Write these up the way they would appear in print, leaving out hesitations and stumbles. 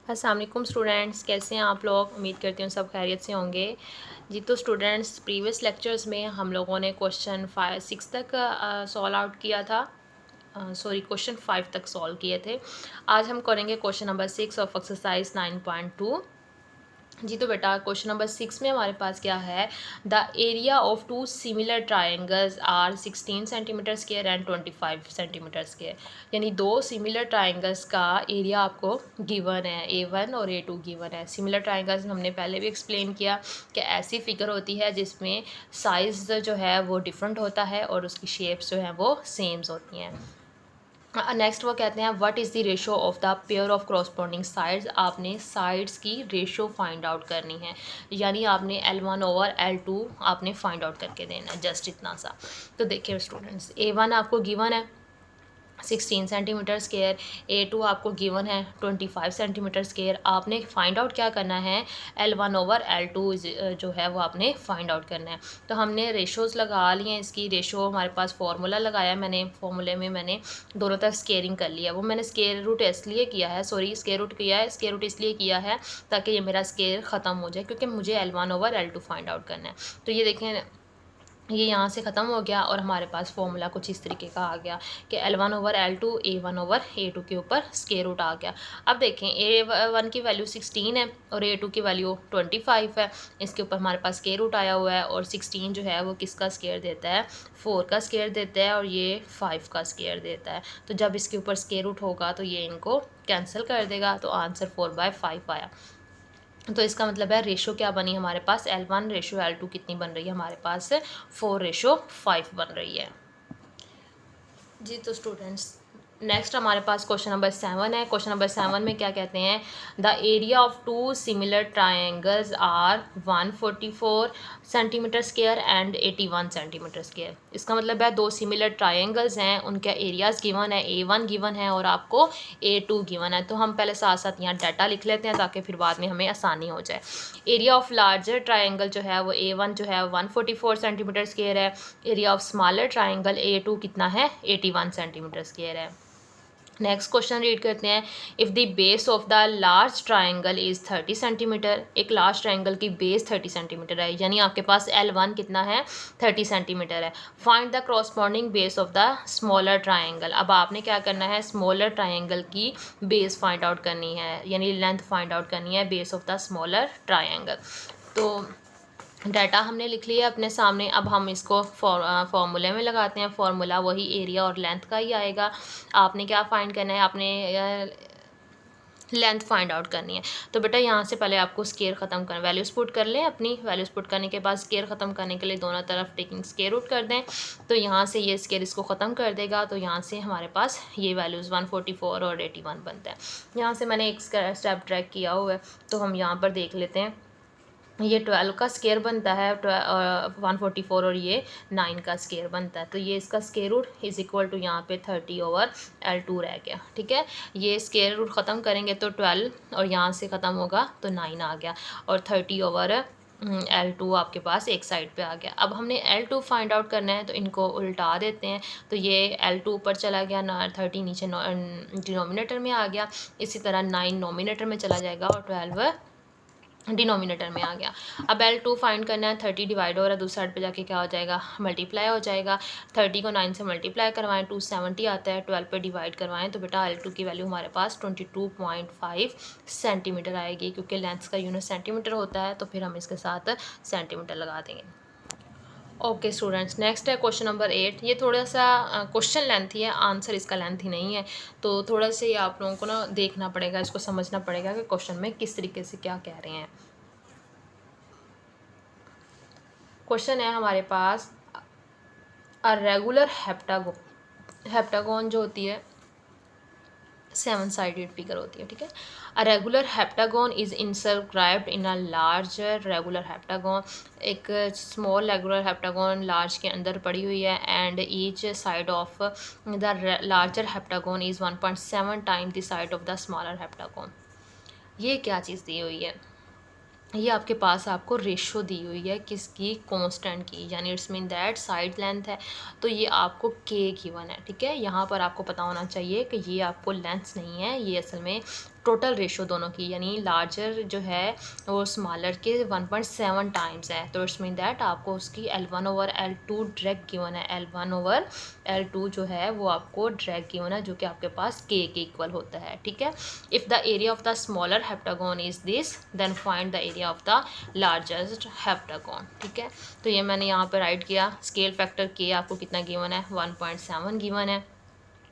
अस्सलाम वालेकुम स्टूडेंट्स, कैसे हैं आप लोग। उम्मीद करती हूँ सब खैरियत से होंगे जी। तो स्टूडेंट्स, प्रीवियस लेक्चर्स में हम लोगों ने क्वेश्चन 5 6 तक सॉल्व आउट किया था। क्वेश्चन 5 तक सॉल्व किए थे। आज हम करेंगे क्वेश्चन नंबर 6 ऑफ एक्सरसाइज 9.2 जी। तो बेटा क्वेश्चन नंबर 6 में हमारे पास क्या है, the area of two similar triangles are 16 centimetre square and 25 centimetre square. यानी दो सिमिलर ट्राइंगल्स का एरिया आपको गिवन है, A1 और A2 गिवन है। सिमिलर ट्राइंगल्स हमने पहले भी एक्सप्लेन किया कि ऐसी फिगर होती है जिसमें साइज़ जो है वो डिफरेंट होता है और उसकी शेप्स जो हैं वो सेम्स होती हैं। नेक्स्ट वो कहते हैं what is the ratio of the pair of corresponding sides. आपने साइड्स की रेशो फाइंड आउट करनी है, यानी आपने L1 ओवर L2 आपने फाइंड आउट करके देना है, जस्ट इतना सा। तो देखिए स्टूडेंट्स, A1 आपको गिवन है 16 सेंटीमीटर स्क्वायर, A2 आपको गिवन है 25 सेंटीमीटर स्क्वायर। आपने फाइंड आउट क्या करना है, L1 ओवर L2 जो है वो आपने फाइंड आउट करना है। तो हमने रेशोज़ लगा लिए हैं, इसकी रेशो हमारे पास फार्मूला लगाया मैंने, फार्मूले में मैंने दोनों तरफ स्केयरिंग कर लिया। वो मैंने स्केयर रूट इसलिए किया है, स्केयर रूट इसलिए किया है ताकि ये मेरा स्केयर ख़त्म हो जाए, क्योंकि मुझे L1 over L2 find out करना है। तो ये देखें, ये यहाँ से ख़त्म हो गया और हमारे पास फॉर्मूला कुछ इस तरीके का आ गया कि L1 over L2 A1 over A2 के ऊपर स्केयर रूट आ गया। अब देखें, A1 की वैल्यू 16 है और A2 की वैल्यू 25 है। इसके ऊपर हमारे पास स्केयर रूट आया हुआ है और 16 जो है वो किसका स्केयर देता है, 4 का स्केयर देता है और ये 5 का स्केयर देता है। तो जब इसके ऊपर स्केयर रूट होगा तो ये इनको कैंसिल कर देगा, तो आंसर 4/5 आया। तो इसका मतलब है रेशो क्या बनी हमारे पास, L1 रेशो L2 कितनी बन रही है हमारे पास, 4/5 बन रही है जी। तो स्टूडेंट्स, नेक्स्ट हमारे पास क्वेश्चन नंबर 7 है। क्वेश्चन नंबर 7 में क्या कहते हैं, the area of two similar triangles are 144 centimetre square and 81 centimetre square. इसका मतलब है दो सिमिलर ट्राइंगल्स हैं, उनका एरियाज गिवन है, A1 गिवन है और आपको A2 गिवन है। तो हम पहले साथ साथ यहाँ डाटा लिख लेते हैं ताकि फिर बाद में हमें आसानी हो जाए। एरिया ऑफ लार्जर ट्राइंगल जो है वो A1 जो है 144 सेंटीमीटर स्क्वायर है। Area of smaller triangle A2 कितना है, 81 सेंटीमीटर स्क्वायर है। नेक्स्ट क्वेश्चन रीड करते हैं, if the base of the large triangle is 30 centimetre. एक लार्ज ट्राइंगल की बेस 30 सेंटीमीटर है, यानी आपके पास L1 कितना है, 30 सेंटीमीटर है। Find the corresponding base of the smaller triangle. अब आपने क्या करना है, स्मॉलर ट्राइंगल की बेस फाइंड आउट करनी है, यानी लेंथ फाइंड आउट करनी है base of the smaller triangle. तो डाटा हमने लिख लिया अपने सामने। अब हम इसको फॉर्मूले में लगाते हैं। फार्मूला वही एरिया और लेंथ का ही आएगा। आपने क्या फाइंड करना है, आपने लेंथ फाइंड आउट करनी है। तो बेटा यहाँ से पहले आपको स्केयर ख़त्म कर, वैल्यूज पुट कर लें अपनी। वैल्यूज पुट करने के बाद स्केयर ख़त्म करने के लिए दोनों तरफ टेकिंग स्केयर रूट कर दें। तो यहाँ से ये स्केयर इसको ख़त्म कर देगा, तो यहाँ से हमारे पास ये वैल्यूज़ 144 और 81 बनता है। यहाँ से मैंने एक स्टेप ट्रैक किया हुआ है, तो हम यहाँ पर देख लेते हैं। ये 12 का स्केयर बनता है 144 और ये 9 का स्केयर बनता है। तो ये इसका square root is equal to यहाँ पे 30 ओवर L2 रह गया। ठीक है, ये स्केयर रूट ख़त्म करेंगे तो 12 और यहाँ से ख़त्म होगा तो 9 आ गया और 30 ओवर L2 आपके पास एक साइड पे आ गया। अब हमने L2 फाइंड आउट करना है, तो इनको उल्टा देते हैं। तो ये L2 ऊपर चला गया, 30 नीचे डिनोमिनेटर में आ गया। इसी तरह 9 नोमिनेटर में चला जाएगा और 12 डिनोमिनेटर में आ गया। अब L2 फाइंड करना है, 30 डिवाइड हो रहा है, दूसरी साइड पे जाके क्या हो जाएगा, मल्टीप्लाई हो जाएगा। 30 को 9 से मल्टीप्लाई करवाएं, 270 आता है, 12 पे डिवाइड करवाएं तो बेटा L2 की वैल्यू हमारे पास 22.5 सेंटीमीटर आएगी। क्योंकि लेंथ का यूनिट सेंटीमीटर होता है तो फिर हम इसके साथ सेंटीमीटर लगा देंगे। ओके स्टूडेंट्स, नेक्स्ट है क्वेश्चन नंबर 8। ये थोड़ा सा क्वेश्चन लेंथी है, आंसर इसका लेंथी नहीं है। तो थोड़ा सा ये आप लोगों को ना देखना पड़ेगा, इसको समझना पड़ेगा कि क्वेश्चन में किस तरीके से क्या कह रहे हैं। क्वेश्चन है हमारे पास, अ रेगुलर हेप्टागोन जो होती है 7 साइडेड फिगर होती है। ठीक है, a regular heptagon is inscribed in a larger regular heptagon. एक स्मॉल रेगुलर हेप्टागोन लार्ज के अंदर पड़ी हुई है and each side of the larger heptagon is 1.7 time the side of the smaller heptagon. ये क्या चीज़ दी हुई है, ये आपके पास आपको रेशो दी हुई है किसकी, कांस्टेंट की, यानी it's mean that side length है तो ये आपको के गिवन है। ठीक है, यहाँ पर आपको पता होना चाहिए कि ये आपको लेंथ नहीं है, ये असल में टोटल रेशो दोनों की, यानी लार्जर जो है वो स्मॉलर के 1.7 टाइम्स है, तो इट्स मीन दैट आपको उसकी L1/L2 डायरेक्ट गिवन है। L1/L2 जो है वो आपको डायरेक्ट गिवन है, जो कि आपके पास के इक्वल होता है। ठीक है, if the area of the smaller heptagon is this then find the area of the largest heptagon. ठीक है, तो ये मैंने यहाँ पर राइट किया। स्केल फैक्टर के आपको कितना गिवन है, 1.7 गिवन है।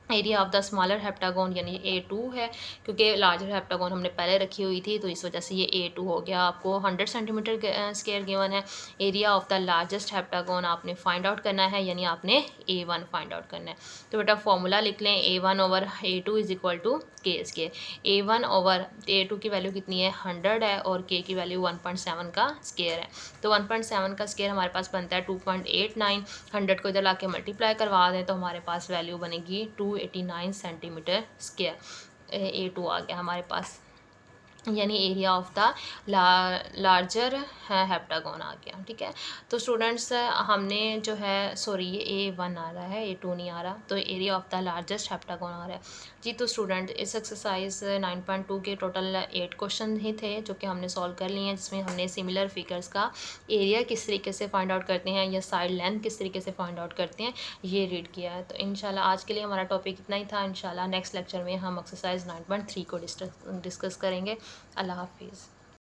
Area of the smaller heptagon यानी A2 है, क्योंकि लार्जर हेप्टागोन हमने पहले रखी हुई थी, तो इस वजह से ये A2 हो गया। आपको 100 सेंटीमीटर स्क्वायर गिवन है। Area of the largest heptagon आपने फाइंड आउट करना है, यानी आपने A1 फाइंड आउट करना है। तो बेटा फॉर्मूला लिख लें, A1/A2 इज इक्वल टू के स्क्वायर। A1/A2 की वैल्यू कितनी है, 100 है, और के की वैल्यू 1.7 का स्क्वायर है। तो 1.7 का स्क्वायर हमारे पास बनता है 2.89। 100 को इधर ला के मल्टीप्लाई करवा दें तो हमारे पास वैल्यू बनेगी 289 सेंटीमीटर स्क्वायर। A2 आ गया हमारे पास, यानी area of the larger heptagon आ गया। ठीक है, तो स्टूडेंट्स हमने जो है सॉरी ये A1 आ रहा है, A2 नहीं आ रहा, तो area of the largest heptagon आ रहा है जी। तो स्टूडेंट इस एक्सरसाइज 9.2 के टोटल 8 क्वेश्चन ही थे जो कि हमने सॉल्व कर लिए हैं, जिसमें हमने सिमिलर फिगर्स का एरिया किस तरीके से फाइंड आउट करते हैं या साइड लेंथ किस तरीके से फाइंड आउट करते हैं ये रीड किया है। तो इंशाल्लाह आज के लिए हमारा टॉपिक इतना ही था। इंशाल्लाह नेक्स्ट लेक्चर में हम एक्सरसाइज 9.3 को डिस्कस करेंगे। अल्लाह हाफिज़।